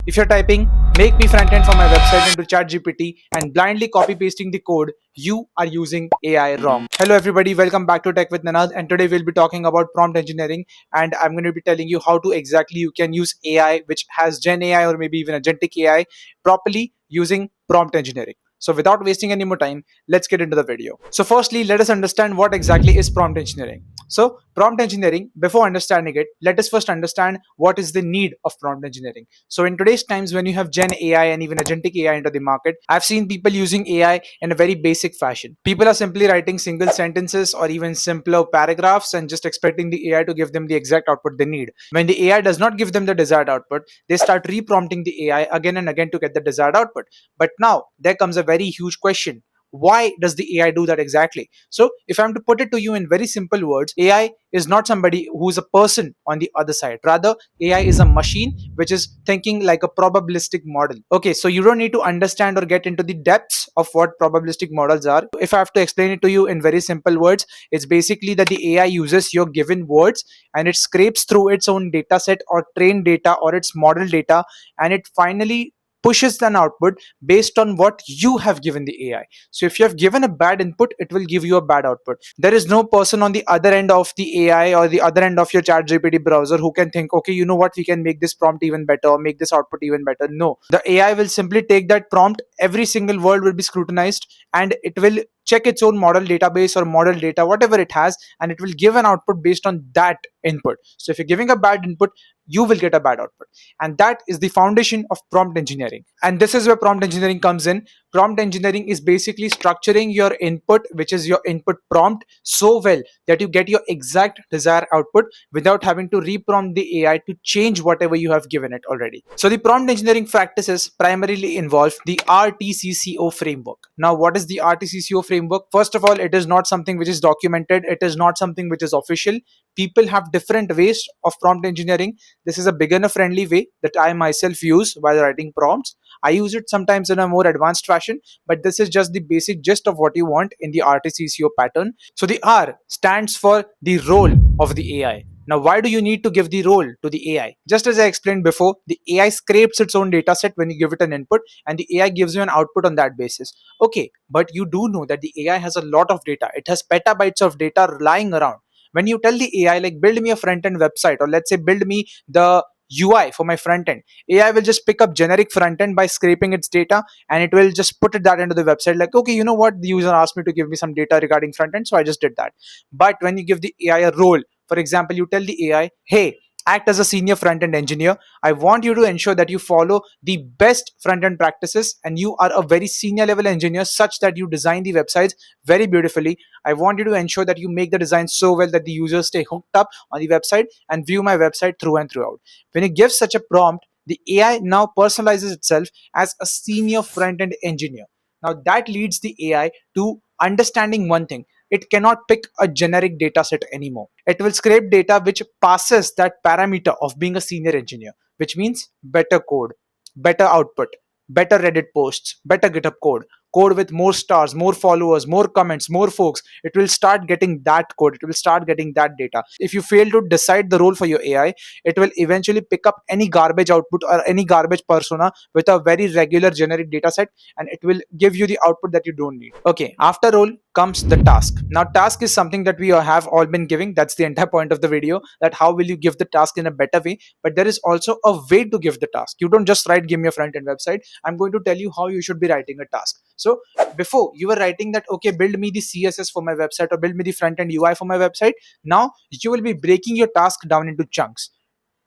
If you're typing make me front end for my website into ChatGPT and blindly copy pasting the code, you are using AI wrong. Hello everybody, welcome back to Tech with Nanad, and today we'll be talking about prompt engineering, and I'm going to be telling you how to exactly you can use AI which has Gen AI or maybe even agentic AI properly using prompt engineering. So without wasting any more time, let's get into the video. So firstly, let us understand what exactly is prompt engineering. So prompt engineering, before understanding it, let us first understand what is the need of prompt engineering. So in today's times, when you have Gen AI and even agentic AI into the market, I've seen people using AI in a very basic fashion. People are simply writing single sentences or even simpler paragraphs and just expecting the AI to give them the exact output they need. When the AI does not give them the desired output, they start reprompting the AI again and again to get the desired output. But now there comes a very huge question. Why does the AI do that exactly? So, if I'm to put it to you in very simple words, AI is not somebody who's a person on the other side. Rather, AI is a machine which is thinking like a probabilistic model. Okay, so you don't need to understand or get into the depths of what probabilistic models are. If I have to explain it to you in very simple words, it's basically that the AI uses your given words and it scrapes through its own data set or trained data or its model data, and it finally pushes an output based on what you have given the AI. So if you have given a bad input, it will give you a bad output. There is no person on the other end of the AI or the other end of your ChatGPT browser who can think, okay, you know what, we can make this prompt even better or make this output even better. No, the AI will simply take that prompt, every single word will be scrutinized, and it will check its own model database or model data, whatever it has, and it will give an output based on that input. So if you're giving a bad input, you will get a bad output. And that is the foundation of prompt engineering. And this is where prompt engineering comes in. Prompt engineering is basically structuring your input, which is your input prompt, so well that you get your exact desired output without having to reprompt the AI to change whatever you have given it already. So the prompt engineering practices primarily involve the R.T.C.C.O framework. Now, what is the R.T.C.C.O framework? First of all, it is not something which is documented. It is not something which is official. People have different ways of prompt engineering. This is a beginner friendly way that I myself use while writing prompts. I use it sometimes in a more advanced fashion, but this is just the basic gist of what you want in the RTCCO pattern. So the R stands for the role of the AI. Now, why do you need to give the role to the AI? Just as I explained before, the AI scrapes its own data set when you give it an input, and the AI gives you an output on that basis. Okay, but you do know that the AI has a lot of data. It has petabytes of data lying around. When you tell the AI, like, build me a front end website, or let's say build me the UI for my front end, AI will just pick up generic front end by scraping its data, and it will just put that into the website. Like, okay, you know what, the user asked me to give me some data regarding front end, so I just did that. But when you give the AI a role, for example, you tell the AI, hey, act as a senior front end engineer. I want you to ensure that you follow the best front end practices, and you are a very senior level engineer such that you design the websites very beautifully. I want you to ensure that you make the design so well that the users stay hooked up on the website and view my website through and throughout. When you give such a prompt, the AI now personalizes itself as a senior front end engineer. Now that leads the AI to understanding one thing: it cannot pick a generic data set anymore. It will scrape data which passes that parameter of being a senior engineer, which means better code, better output, better Reddit posts, better GitHub code, code with more stars, more followers, more comments, more folks. It will start getting that code. It will start getting that data. If you fail to decide the role for your AI, it will eventually pick up any garbage output or any garbage persona with a very regular generic data set, and it will give you the output that you don't need. Okay, after all comes the task. Now, task is something that we have all been giving. That's the entire point of the video, that how will you give the task in a better way. But there is also a way to give the task. You don't just write, give me a front end website. I'm going to tell you how you should be writing a task. So before you were writing that, okay, build me the CSS for my website or build me the front end UI for my website. Now you will be breaking your task down into chunks.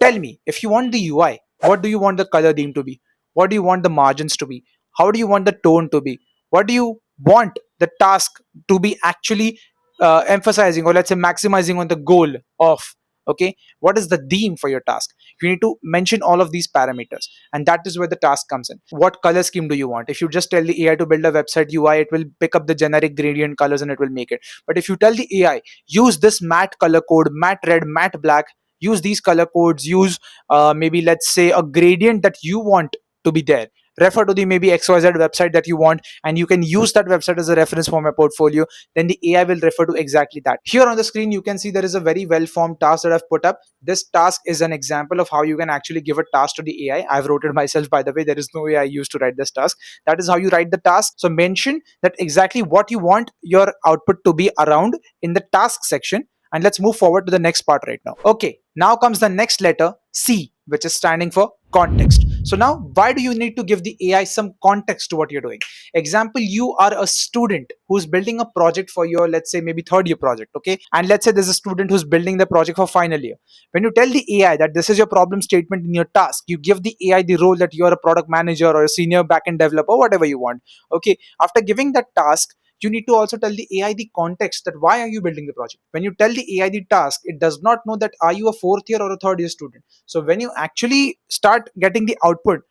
Tell me, if you want the UI, what do you want the color theme to be? What do you want the margins to be? How do you want the tone to be? What do you want the task to be actually emphasizing, or let's say maximizing on the goal of? Okay, what is the theme for your task? You need to mention all of these parameters, and that is where the task comes in. What color scheme do you want? If you just tell the AI to build a website UI, it will pick up the generic gradient colors and it will make it. But if you tell the AI, use this matte color code, matte red, matte black, use these color codes, use maybe let's say a gradient that you want to be there. Refer to the maybe XYZ website that you want, and you can use that website as a reference for my portfolio. Then the AI will refer to exactly that. Here on the screen, you can see there is a very well formed task that I've put up. This task is an example of how you can actually give a task to the AI. I've wrote it myself, by the way. There is no AI used to write this task. That is how you write the task. So mention that exactly what you want your output to be around in the task section. And let's move forward to the next part right now. Okay, now comes the next letter, C, which is standing for context. So now, why do you need to give the AI some context to what you're doing? Example, you are a student who's building a project for your, let's say, maybe third year project, okay? And let's say there's a student who's building the project for final year. When you tell the AI that this is your problem statement in your task, you give the AI the role that you're a product manager or a senior backend developer, whatever you want, okay? After giving that task, you need to also tell the AI the context that why are you building the project. When you tell the AI the task, it does not know that are you a fourth year or a third year student. So when you actually start getting the output,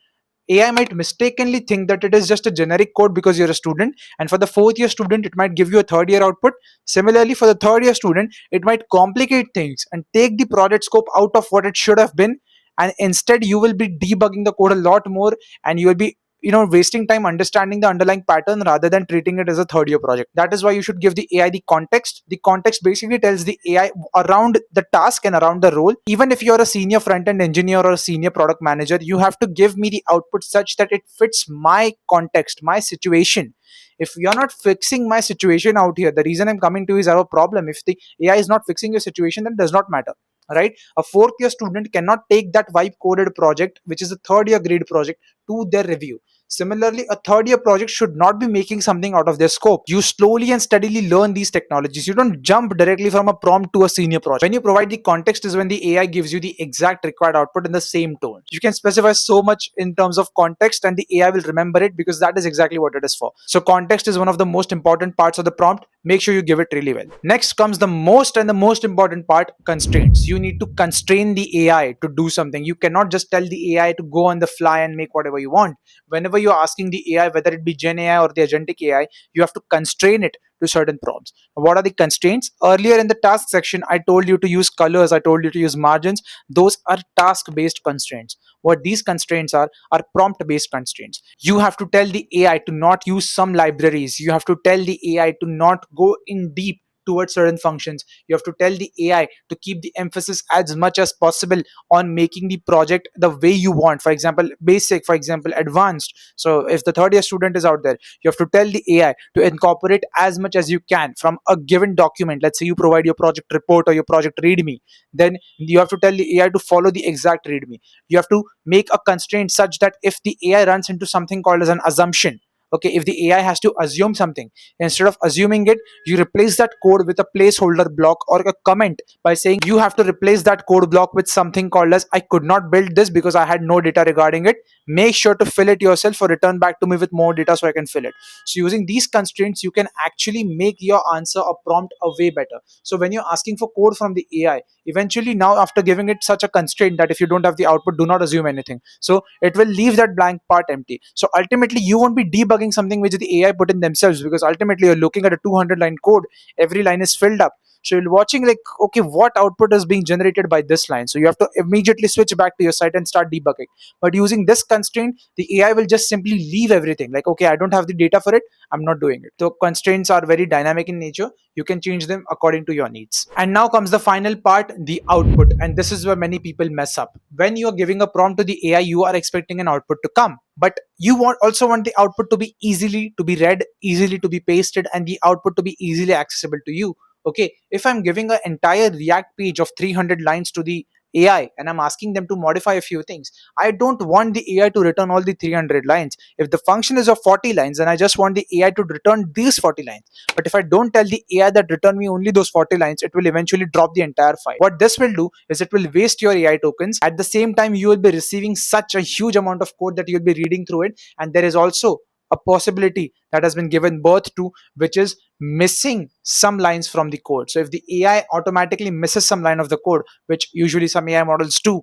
AI might mistakenly think that it is just a generic code because you're a student, and for the fourth year student, it might give you a third year output. Similarly, for the third year student, it might complicate things and take the project scope out of what it should have been, and instead you will be debugging the code a lot more, and you will be wasting time understanding the underlying pattern rather than treating it as a third year project. That is why you should give the AI the context. The context basically tells the AI around the task and around the role. Even if you're a senior front end engineer or a senior product manager, you have to give me the output such that it fits my context, my situation. If you're not fixing my situation out here, the reason I'm coming to is our problem. If the AI is not fixing your situation, then it does not matter, right? A fourth year student cannot take that vibe coded project, which is a third year grade project, to their review. Similarly, a third year project should not be making something out of their scope. You slowly and steadily learn these technologies. You don't jump directly from a prompt to a senior project. When you provide the context is when the AI gives you the exact required output in the same tone. You can specify so much in terms of context and the AI will remember it because that is exactly what it is for. So context is one of the most important parts of the prompt. Make sure you give it really well. Next comes the most important part, constraints. You need to constrain the AI to do something. You cannot just tell the AI to go on the fly and make whatever you want. Whenever you're asking the AI, whether it be Gen AI or the agentic AI, you have to constrain it to certain prompts. What are the constraints? Earlier in the task section, I told you to use colors, I told you to use margins. Those are task-based constraints. What these constraints are prompt-based constraints. You have to tell the AI to not use some libraries. You have to tell the AI to not go in deep towards certain functions. You have to tell the AI to keep the emphasis as much as possible on making the project the way you want. For example, basic, for example, advanced. So if the third year student is out there, you have to tell the AI to incorporate as much as you can from a given document. Let's say you provide your project report or your project readme, then you have to tell the AI to follow the exact readme. You have to make a constraint such that if the AI runs into something called as an assumption, okay, if the AI has to assume something, instead of assuming it, you replace that code with a placeholder block or a comment by saying you have to replace that code block with something called as I could not build this because I had no data regarding it. Make sure to fill it yourself or return back to me with more data so I can fill it. So using these constraints, you can actually make your answer a prompt a way better. So when you're asking for code from the AI, eventually now after giving it such a constraint that if you don't have the output, do not assume anything. So it will leave that blank part empty. So ultimately you won't be debugging something which the AI put in themselves, because ultimately you're looking at a 200 line code. Every line is filled up. So you're watching like, okay, what output is being generated by this line? So you have to immediately switch back to your site and start debugging. But using this constraint, the AI will just simply leave everything. Like, okay, I don't have the data for it, I'm not doing it. So constraints are very dynamic in nature. You can change them according to your needs. And now comes the final part, the output. And this is where many people mess up. When you are giving a prompt to the AI, you are expecting an output to come. But you also want the output to be easily to be read, easily to be pasted, and the output to be easily accessible to you. Okay, if I'm giving an entire React page of 300 lines to the AI and I'm asking them to modify a few things, I don't want the AI to return all the 300 lines. If the function is of 40 lines, then I just want the AI to return these 40 lines. But if I don't tell the AI that return me only those 40 lines, it will eventually drop the entire file. What this will do is it will waste your AI tokens. At the same time, you will be receiving such a huge amount of code that you'll be reading through it. And there is also a possibility that has been given birth to, which is missing some lines from the code. So if the AI automatically misses some line of the code, which usually some AI models do,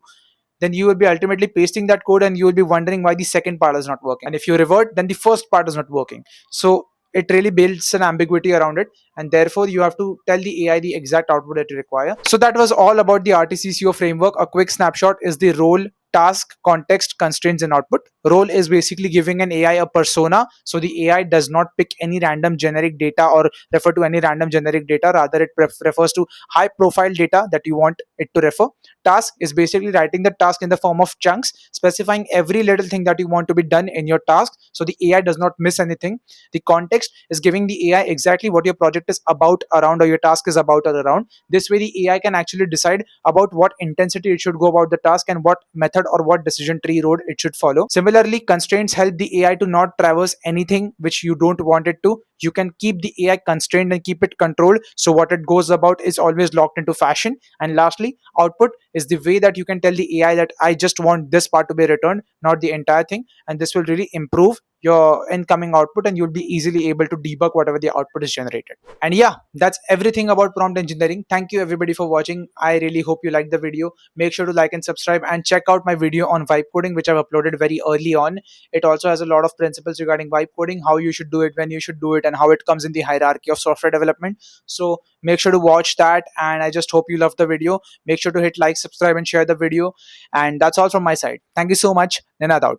then you will be ultimately pasting that code and you will be wondering why the second part is not working. And if you revert, then the first part is not working. So it really builds an ambiguity around it, and therefore you have to tell the AI the exact output that you require. So that was all about the RTCCO framework. A quick snapshot is the role, task, context, constraints, and output. Role is basically giving an AI a persona, so the AI does not pick any random generic data or refer to any random generic data. Rather, it refers to high profile data that you want it to refer. Task is basically writing the task in the form of chunks, specifying every little thing that you want to be done in your task, so the AI does not miss anything. The context is giving the AI exactly what your project is about around, or your task is about or around. This way, the AI can actually decide about what intensity it should go about the task and what method or what decision tree road it should follow. Similarly, constraints help the AI to not traverse anything which you don't want it to. You can keep the AI constrained and keep it controlled, so what it goes about is always locked into fashion. And lastly, output is the way that you can tell the AI that I just want this part to be returned, not the entire thing. And this will really improve your incoming output, and you'll be easily able to debug whatever the output is generated. And yeah, that's everything about prompt engineering. Thank you everybody for watching. I really hope you liked the video. Make sure to like and subscribe, and check out my video on vibe coding, which I've uploaded very early on. It also has a lot of principles regarding vibe coding, how you should do it, when you should do it, and how it comes in the hierarchy of software development. So make sure to watch that, and I just hope you love the video. Make sure to hit like, subscribe, and share the video. And that's all from my side. Thank you so much. Ninad out.